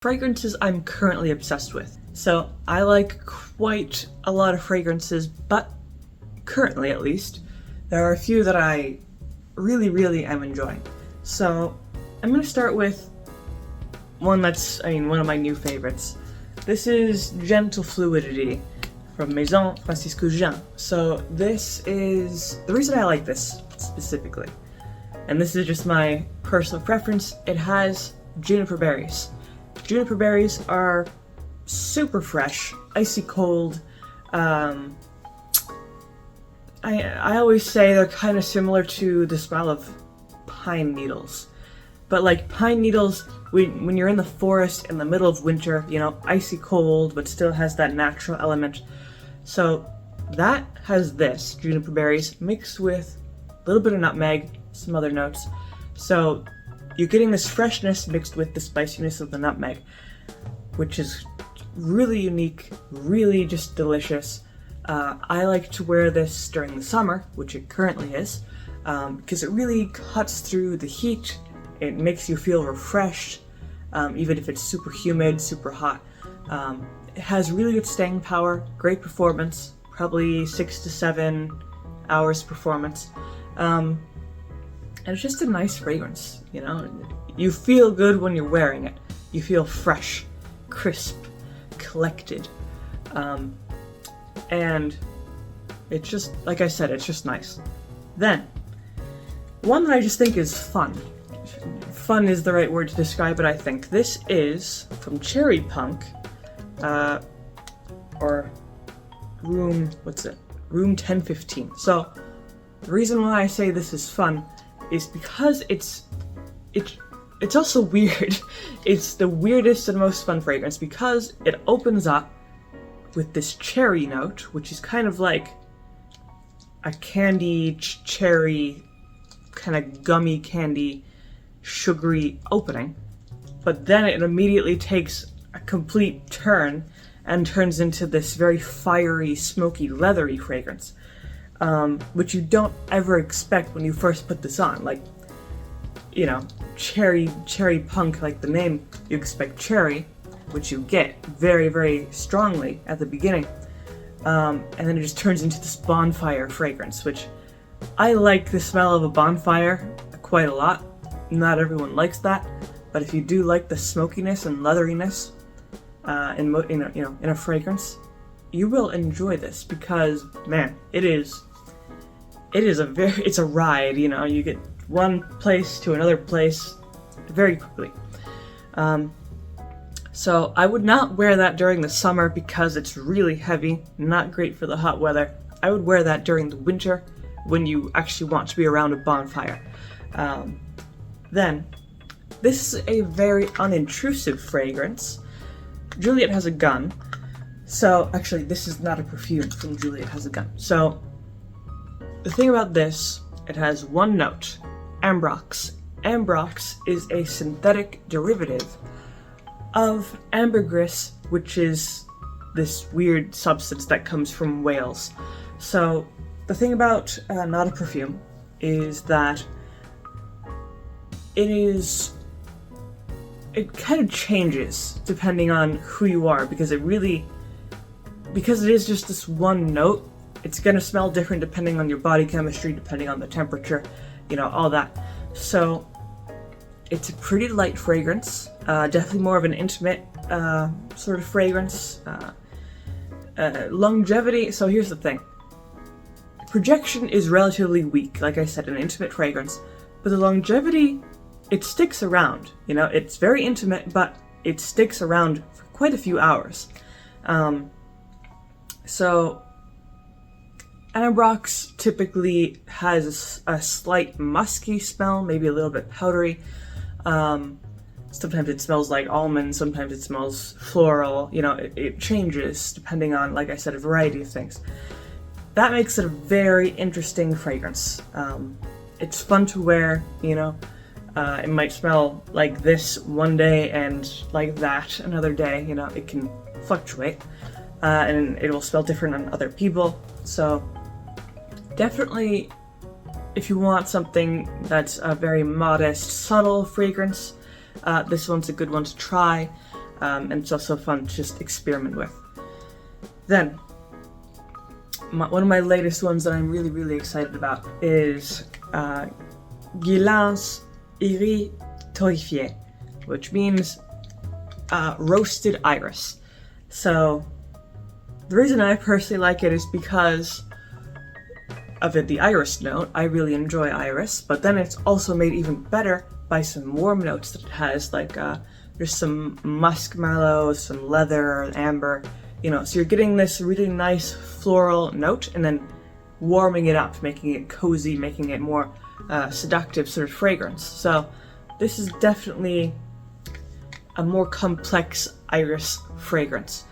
Fragrances I'm currently obsessed with. So I like quite a lot of fragrances, but currently at least, there are a few that I really am enjoying. So I'm gonna start with one that's, one of my new favorites. This is Gentle Fluidity from Maison Francisco Jean. So this is, the reason I like this specifically, and this is just my personal preference, it has juniper berries. Juniper berries are super fresh, icy cold. I always say they're kind of similar to the smell of pine needles. But like pine needles, when you're in the forest in the middle of winter, icy cold, but still has that natural element. So that has this, juniper berries, mixed with a little bit of nutmeg, some other notes. So you're getting this freshness mixed with the spiciness of the nutmeg, which is really unique, really just delicious. I like to wear this during the summer, which it currently is, because it really cuts through the heat. It makes you feel refreshed, even if it's super humid, super hot. It has really good staying power, great performance, probably 6 to 7 hours performance. And it's just a nice fragrance, You feel good when you're wearing it. You feel fresh, crisp, collected. And it's just, like I said, it's just nice. Then, one that I just think is fun. Fun is the right word to describe it, I think. This is from Cherry Punk, or Room 1015. So, the reason why I say this is fun is because it's also weird. It's the weirdest and most fun fragrance because it opens up with this cherry note, which is kind of like a candy cherry, kind of gummy candy, sugary opening. But then it immediately takes a complete turn and turns into this very fiery, smoky, leathery fragrance. Which you don't ever expect when you first put this on. Like, cherry punk, like the name, you expect cherry, which you get very strongly at the beginning. And then it just turns into this bonfire fragrance, which I like the smell of a bonfire quite a lot. Not everyone likes that, but if you do like the smokiness and leatheriness in a fragrance, you will enjoy this because, man, it's a ride, you get one place to another place very quickly. So I would not wear that during the summer because it's really heavy, not great for the hot weather. I would wear that during the winter when you actually want to be around a bonfire. Then, this is a very unintrusive fragrance. Juliet has a gun. So, actually, this is not a perfume from Juliet has a gun. So, the thing about this, it has one note, ambrox. Ambrox is a synthetic derivative of ambergris, which is this weird substance that comes from whales. So the thing about not a perfume is that it kind of changes depending on who you are, because it is just this one note. It's gonna smell different depending on your body chemistry, depending on the temperature, all that. So it's a pretty light fragrance, definitely more of an intimate sort of fragrance. Longevity, so here's the thing. Projection is relatively weak, like I said, an intimate fragrance, but the longevity, it sticks around. It's very intimate, but it sticks around for quite a few hours. So ambrox typically has a slight musky smell, maybe a little bit powdery. Sometimes it smells like almonds, sometimes it smells floral. It changes depending on, like I said, a variety of things. That makes it a very interesting fragrance. It's fun to wear, it might smell like this one day and like that another day. It can fluctuate, and it will smell different on other people. So definitely, if you want something that's a very modest, subtle fragrance, this one's a good one to try. and it's also fun to just experiment with. Then, one of my latest ones that I'm really excited about is Guillain's Iris Torréfié, which means roasted iris. So the reason I personally like it is because of the iris note. I really enjoy iris, but then it's also made even better by some warm notes that it has, like there's some muskmallow, some leather, amber, you know, so you're getting this really nice floral note and then warming it up, making it cozy, making it more seductive sort of fragrance. So this is definitely a more complex iris fragrance.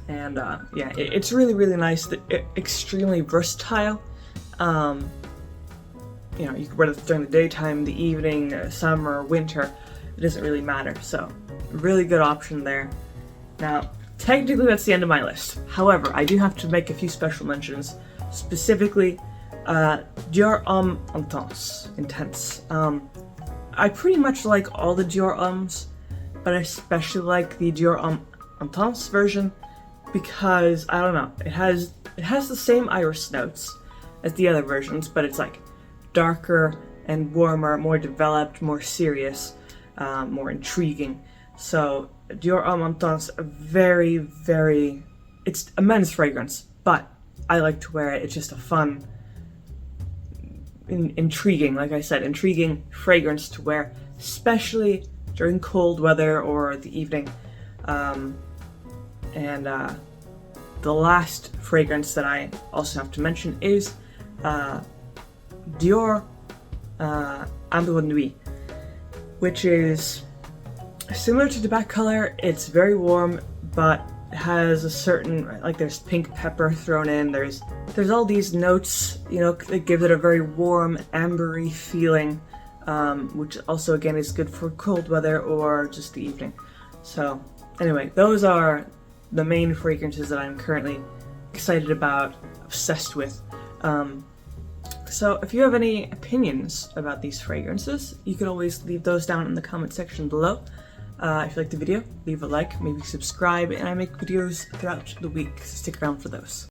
Yeah, it's really nice, extremely versatile. You know, you can wear it during the daytime, the evening, summer, winter, it doesn't really matter. So, really good option there. Now, technically that's the end of my list. However, I do have to make a few special mentions, specifically Dior Homme Intense. I pretty much like all the Dior Hommes, but I especially like the Dior Homme Intense version because, I don't know, it has the same iris notes as the other versions, but it's like darker and warmer, more developed, more serious, more intriguing. So Dior Homme Intense, it's a men's fragrance, but I like to wear it. It's just a fun, intriguing, like I said, intriguing fragrance to wear, especially during cold weather or the evening. The last fragrance that I also have to mention is Dior Ambre Nuit, which is similar to the back color. It's very warm, but has a certain, like, there's pink pepper thrown in, there's all these notes, you know, that give it a very warm, ambery feeling, which also again is good for cold weather or just the evening. So anyway, those are the main fragrances that I'm currently excited about, obsessed with. So if you have any opinions about these fragrances, you can always leave those down in the comment section below. If you liked the video, leave a like, maybe subscribe, and I make videos throughout the week, so stick around for those.